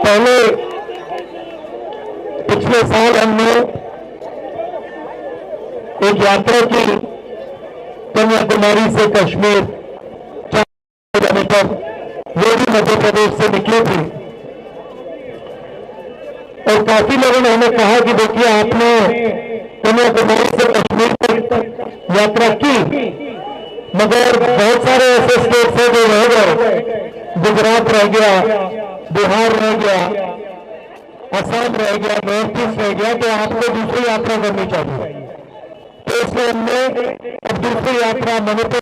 पहले पिछले साल हमने एक यात्रा की कन्याकुमारी से कश्मीर जाने पर, वो भी मध्य प्रदेश से निकली थी। और काफी लोगों ने हमें कहा कि देखिए आपने कन्याकुमारी से कश्मीर तक यात्रा की, मगर बहुत सारे ऐसे स्टेट हैं जो रह गए। गुजरात रह गया, बिहार रह गया, असम रह गया, नॉर्थ ईस्ट रह गया, तो आपको दूसरी यात्रा करनी चाहिए। तो इसलिए हमने अब दूसरी यात्रा मणिपुर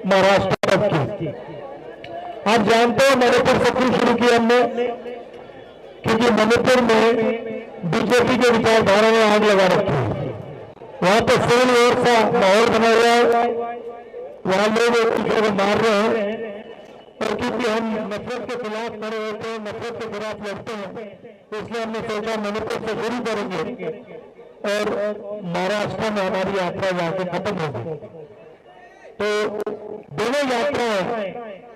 महाराष्ट्र तक की। आप जानते हैं मणिपुर से क्यों शुरू की हमने? क्योंकि मणिपुर में बीजेपी के विचारधारा ने आग लगा रखी है। वहां पर सिविल वॉर का माहौल बना हुआ है, वहां लोग एक दूसरे को मार रहे हैं। और क्योंकि हम नफरत के खिलाफ खड़े होते हैं, नफरत के खिलाफ लड़ते हैं, तो इसलिए हमने सोचा मणिपुर से शुरू करेंगे और महाराष्ट्र में हमारी यात्रा जाके खत्म होगी। तो दोनों यात्राएं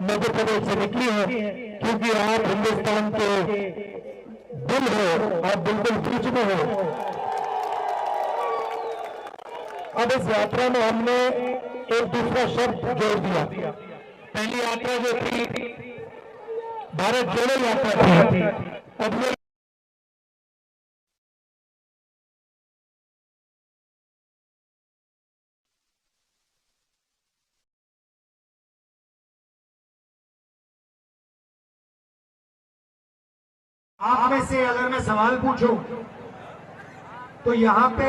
मध्य प्रदेश से निकली हैं, क्योंकि आप हिंदुस्तान के दिल हो, आप बिल्कुल बीच में हो। अब इस यात्रा में हमने एक दूसरा शब्द जोड़ दिया। पहली यात्रा जो थी भारत जोड़ो यात्रा थी, अब ये आप में से अगर मैं सवाल पूछूं तो यहां पे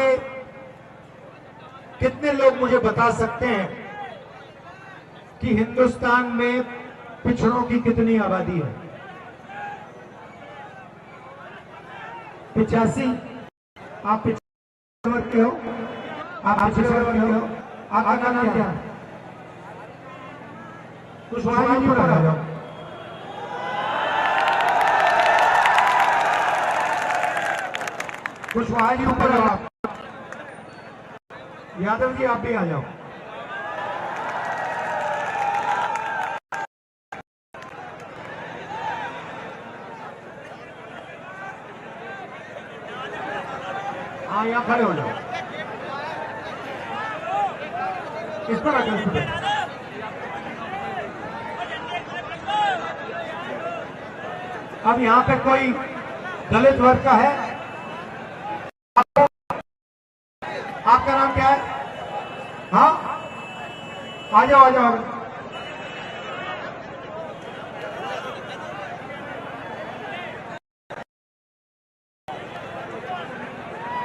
कितने लोग मुझे बता सकते हैं कि हिंदुस्तान में पिछड़ों की कितनी आबादी है? 85। आप पिछड़े वर्ग के हो? आप पिछड़े वर्ग के हो? आपका नाम क्या है? कुछ ऊपर आ जाओ। कुशवाहा जी ऊपर आओ। यादव जी आप भी आ जाओ। हाँ यहाँ खड़े हो जाओ। इस पर आकर इस पर। अब यहाँ पे कोई दलित वर्ग का है? आपका नाम क्या है? हाँ आ जाओ आ जाओ।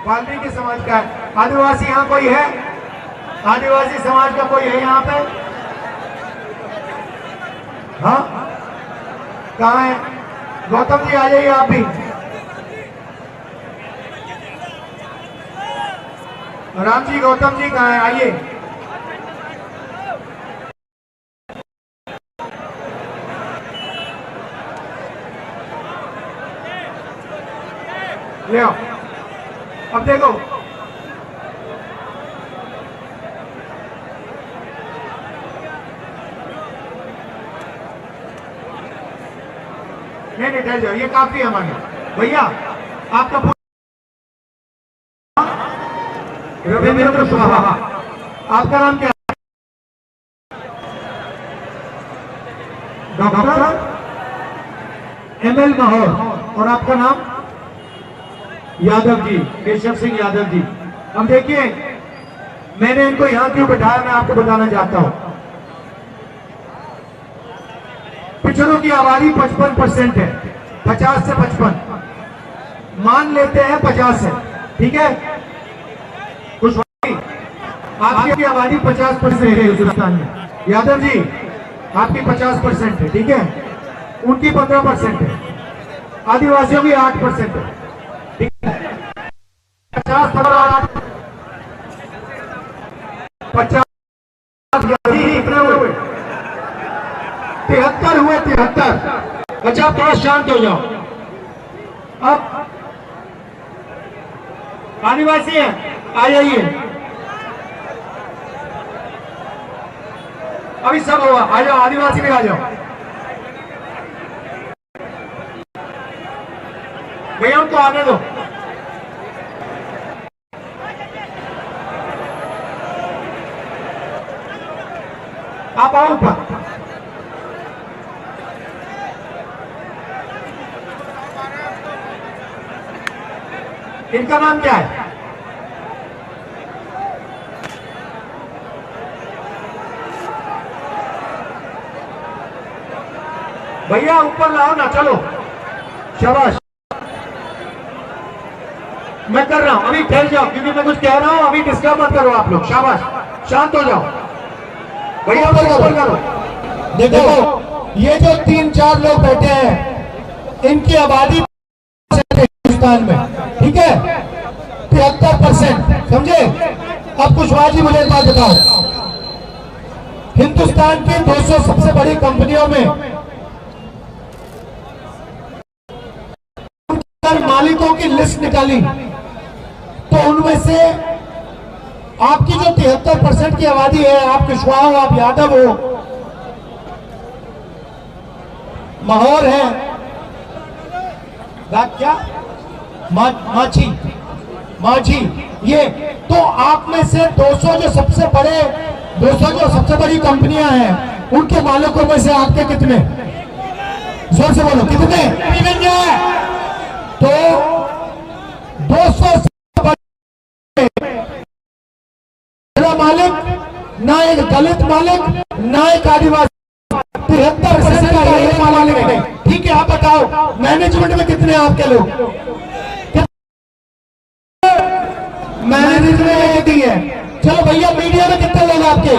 वाल्मीकि समाज का है। आदिवासी यहाँ कोई है? आदिवासी समाज का कोई है यहाँ पे? हाँ कहाँ है? गौतम जी आ जाइए आप भी। राम जी गौतम जी कहाँ है? आइए। ले आओ। अब देखो नहीं ठहर जाओ, ये काफी है हमारे भैया। आपका रविंद्र कुशवाहा, आपका नाम क्या है? Doctor ML Mahaur. और आपका नाम? यादव जी, केशव सिंह यादव जी। अब देखिए मैंने इनको यहां क्यों बिठाया, मैं आपको बताना चाहता हूं। पिछड़ों की आबादी 55% है, 50 से 55 मान लेते हैं, 50 है, ठीक है। कुछ आपकी आबादी 50% है हिंदुस्तान में। यादव जी आपकी 50% है, ठीक है। उनकी 15% है, आदिवासियों की 8% है, ठीक है। 50 कितने हुए? 73 हुए, 73। अच्छा थोड़ा शांत हो जाओ। अब आदिवासी है, आ जाइए। अभी सब हुआ, आ जाओ आदिवासी में आ जाओ। भैया उनको आने दो। आप आओ ऊपर। इनका नाम क्या है? भैया ऊपर लाओ ना, चलो शाबाश। मैं कर रहा हूं, अभी ठहर जाओ क्योंकि मैं कुछ कह रहा हूं, अभी डिस्टर्ब मत करो आप लोग। शाबाश, शांत हो जाओ। भैया ऊपर करो। देखो ये जो 3-4 लोग बैठे हैं, इनकी आबादी हिंदुस्तान में, ठीक है, 73%, समझे? अब कुशवाहा जी मुझे एक बात बताओ, हिंदुस्तान की 200 सबसे बड़ी कंपनियों में मालिकों की लिस्ट निकाली तो उनमें से आपकी जो 73% की आबादी है, आप कुशवाहा हो, आप यादव हो, माहौर है, क्या माझी, ये तो आप में से 200 जो सबसे बड़ी कंपनियां हैं, उनके मालिकों में से आपके कितने? जोर से बोलो, कितने? तो 200 मालिक, ना एक दलित मालिक, ना एक आदिवासी, 73% का एक मालिक है। ठीक है, आप बताओ मैनेजमेंट में कितने आपके लोग? मैनेजमेंट में कितनी है? चलो भैया मीडिया में कितने लोग आपके?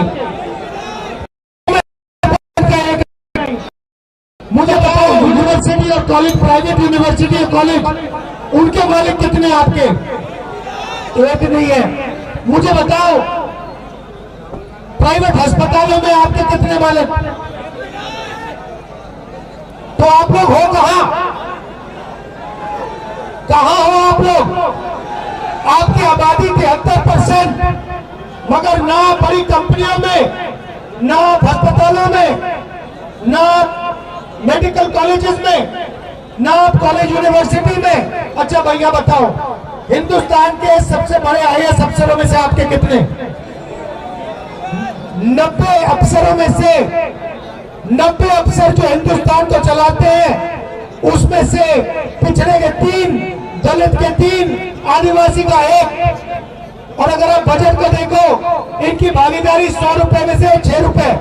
मुझे बताओ यूनिवर्सिटी और कॉलेज, प्राइवेट यूनिवर्सिटी और कॉलेज, उनके मालिक कितने आपके? एक नहीं है। मुझे बताओ प्राइवेट अस्पतालों में आपके कितने मालिक? तो आप लोग हो कहां हो आप लोग? आपकी आबादी 73%, मगर ना बड़ी कंपनियों में, ना अस्पतालों में, ना मेडिकल कॉलेजेस में, ना कॉलेज यूनिवर्सिटी में। अच्छा भैया बताओ, हिंदुस्तान के सबसे बड़े आईएएस अफसरों में से आपके कितने? 90 अफसरों में से 90 अफसर जो हिंदुस्तान को चलाते हैं, उसमें से पिछड़े के 3, दलित के 3, आदिवासी का 1। और अगर आप बजट को देखो, इनकी भागीदारी 100 रुपए में से 6 रुपए।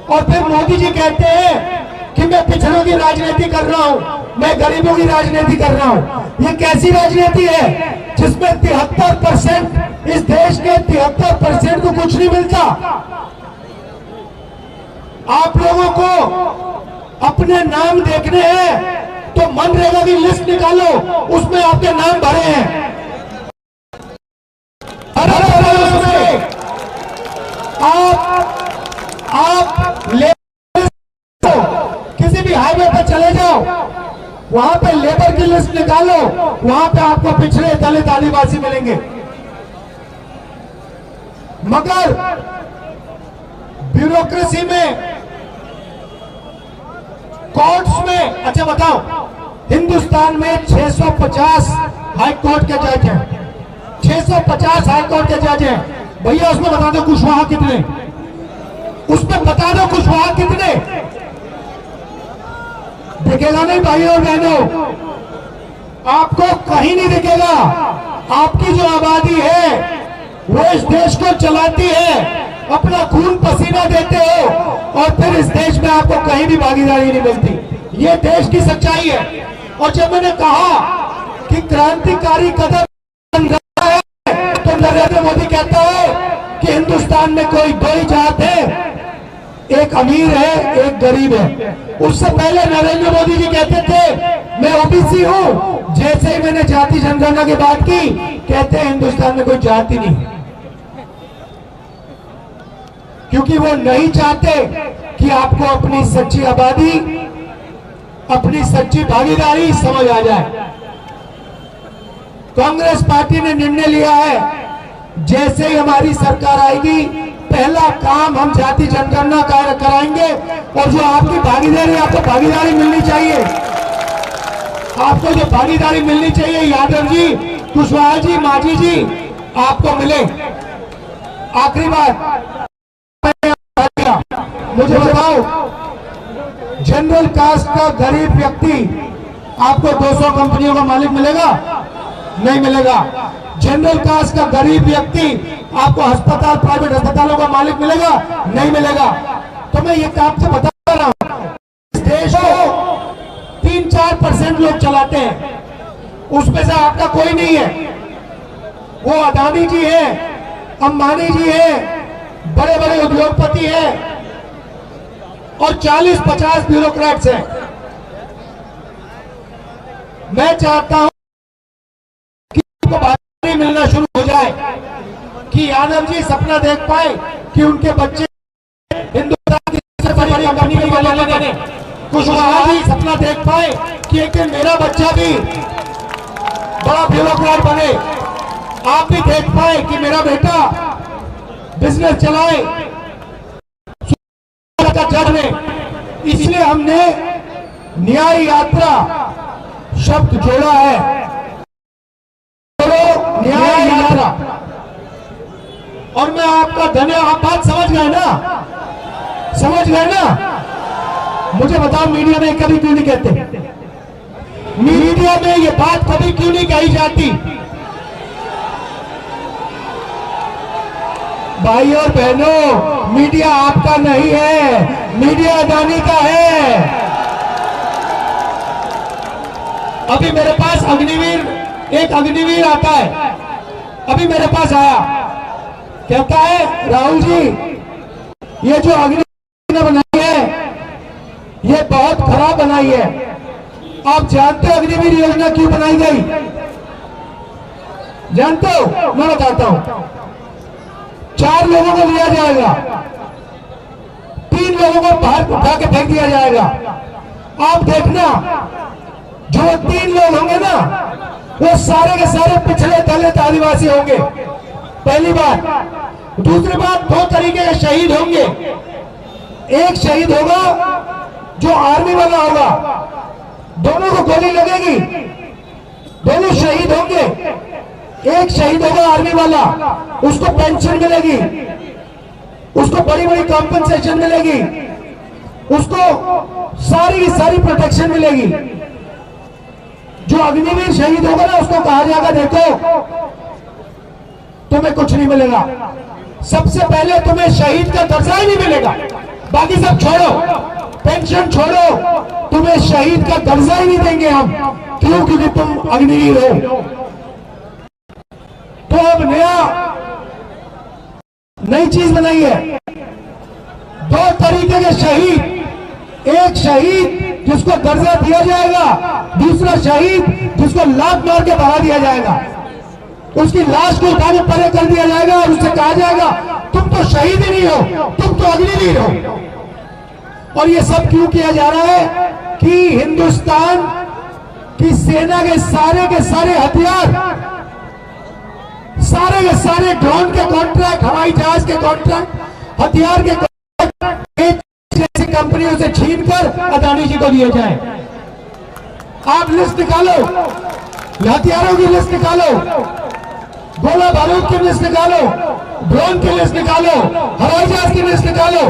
और फिर मोदी जी कहते हैं कि मैं पिछड़ों की राजनीति कर रहा हूं, मैं गरीबों की राजनीति कर रहा हूं। ये कैसी राजनीति है जिसमें 73%, इस देश के 73% को कुछ नहीं मिलता? आप लोगों को अपने नाम देखने हैं तो मनरेगा की लिस्ट निकालो, उसमें आपके नाम भरे हैं। आप किसी भी हाईवे पर चले जाओ, वहां पे लेबर की लिस्ट निकालो, वहां पे आपको पिछड़े, दलित, आदिवासी मिलेंगे। मगर ब्यूरोक्रेसी में, कोर्ट्स में, अच्छा बताओ, हिंदुस्तान में 650 हाई कोर्ट के जज हैं, 650 हाई कोर्ट के जज हैं। भैया उसमें बता दो कुशवाहा कितने? उसमें बता दो कुशवाहा कितने? दिखेगा नहीं भाई और बहनों, आपको कहीं नहीं दिखेगा। आपकी जो आबादी है वो इस देश को चलाती है, अपना खून पसीना देते हो, और फिर इस देश में आपको कहीं भी भागीदारी नहीं मिलती। ये देश की सच्चाई है। और जब मैंने कहा कि क्रांतिकारी कदम बन रहा है, तो नरेंद्र मोदी कहता है कि हिंदुस्तान में कोई 2 ही जात है, एक अमीर है, एक गरीब है। उससे पहले नरेंद्र मोदी जी कहते थे मैं ओबीसी हूं, जैसे ही मैंने जाति जनगणना की बात की, कहते हैं हिंदुस्तान में कोई जाति नहीं, क्योंकि वो नहीं चाहते कि आपको अपनी सच्ची आबादी, अपनी सच्ची भागीदारी समझ आ जाए। कांग्रेस पार्टी ने निर्णय लिया है, जैसे ही हमारी सरकार आएगी, पहला काम हम जाति जनगणना कराएंगे, और जो आपकी भागीदारी, आपको भागीदारी मिलनी चाहिए। आपको जो भागीदारी मिलनी चाहिए यादव जी, कुशवाहा जी, मांझी जी, आपको मिले। आखिरी बात मुझे बताओ, जनरल कास्ट का गरीब व्यक्ति आपको 200 कंपनियों का मालिक मिलेगा? नहीं मिलेगा। जनरल कास्ट का गरीब व्यक्ति आपको अस्पताल, प्राइवेट अस्पतालों का मालिक मिलेगा? नहीं मिलेगा। तो मैं ये आपसे बता रहा हूं, इस देश को 3-4% लोग चलाते हैं, उसमें से आपका कोई नहीं है। वो अदानी जी है, अंबानी जी है, बड़े बड़े उद्योगपति हैं और 40-50 ब्यूरोक्रेट्स हैं। मैं चाहता हूं कि आपको भागीदारी मिलना शुरू हो जाए, कि यादव जी सपना देख पाए कि उनके बच्चे हिंदुस्तान की सबसे बड़ी कंपनी के मालिक बने। कुशवाहा जी सपना देख पाए कि एक दिन मेरा बच्चा भी बड़ा ब्यूरोक्रेट बने। आप भी देख पाए कि मेरा बेटा बिजनेस चलाए, जज में। इसलिए हमने न्याय यात्रा शब्द जोड़ा है, न्याय यात्रा। और मैं आपका धन्यवाद, आप बात समझ गए ना? समझ गए ना? मुझे बताओ, मीडिया में कभी क्यों नहीं कहते? मीडिया में ये बात कभी क्यों नहीं कही जाती? भाई और बहनों, मीडिया आपका नहीं है, मीडिया अदानी का है। अभी मेरे पास एक अग्निवीर आता है, अभी मेरे पास आया, कहता है राहुल जी, ये जो अग्निवीर ने बनाई है ये बहुत खराब बनाई है। आप जानते हो अग्निवीर योजना क्यों बनाई गई? जानते हो? मैं बताता हूं। 4 लोगों को लिया जाएगा, 3 लोगों को बाहर उठा के फेंक दिया जाएगा। आप देखना, जो 3 लोग होंगे ना, वो सारे के सारे पिछड़े दलित आदिवासी होंगे, पहली बात। दूसरी बात, 2 तरीके के शहीद होंगे। एक शहीद होगा जो आर्मी वाला होगा, दोनों को गोली लगेगी, दोनों शहीद होंगे। एक शहीद होगा आर्मी वाला, उसको पेंशन मिलेगी, उसको बड़ी बड़ी कॉम्पेंसेशन मिलेगी, उसको सारी की सारी प्रोटेक्शन मिलेगी। जो अग्निवीर शहीद होगा ना, उसको कहा जाएगा देखो तुम्हें कुछ नहीं मिलेगा। सबसे पहले तुम्हें शहीद का दर्जा ही नहीं मिलेगा, बाकी सब छोड़ो, पेंशन छोड़ो, तुम्हें शहीद का दर्जा ही नहीं देंगे हम। क्यों? क्योंकि तुम अग्निवीर हो। तो अब नई चीज बनाई है, 2 तरीके के शहीद। एक शहीद जिसको दर्जा दिया जाएगा, दूसरा शहीद जिसको लात मार के भगा दिया जाएगा, उसकी लाश को उठा के परे कर दिया जाएगा और उससे कहा जाएगा तुम तो शहीद ही नहीं हो, तुम तो अग्निवीर हो। और ये सब क्यों किया जा रहा है? कि हिंदुस्तान की सेना के सारे हथियार, सारे के सारे ड्रोन के कॉन्ट्रैक्ट, हवाई जहाज के कॉन्ट्रैक्ट, हथियार के कॉन्ट्रैक्ट जैसी कंपनियों से छीनकर अदानी जी को दिए जाए। आप लिस्ट निकालो, हथियारों की लिस्ट निकालो, गोला बारूद की लिस्ट निकालो, ड्रोन की लिस्ट निकालो, हवाई जहाज की लिस्ट निकालो,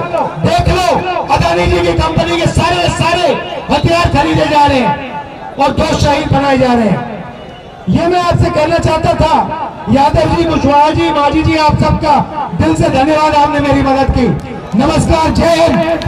देख लो अदानी जी की कंपनी के सारे हथियार खरीदे जा रहे हैं और 2 शहीद बनाए जा रहे हैं। ये मैं आपसे कहना चाहता था। यादव जी, कुशवाहा जी, मांझी जी, आप सबका दिल से धन्यवाद, आपने मेरी मदद की। नमस्कार, जय हिंद।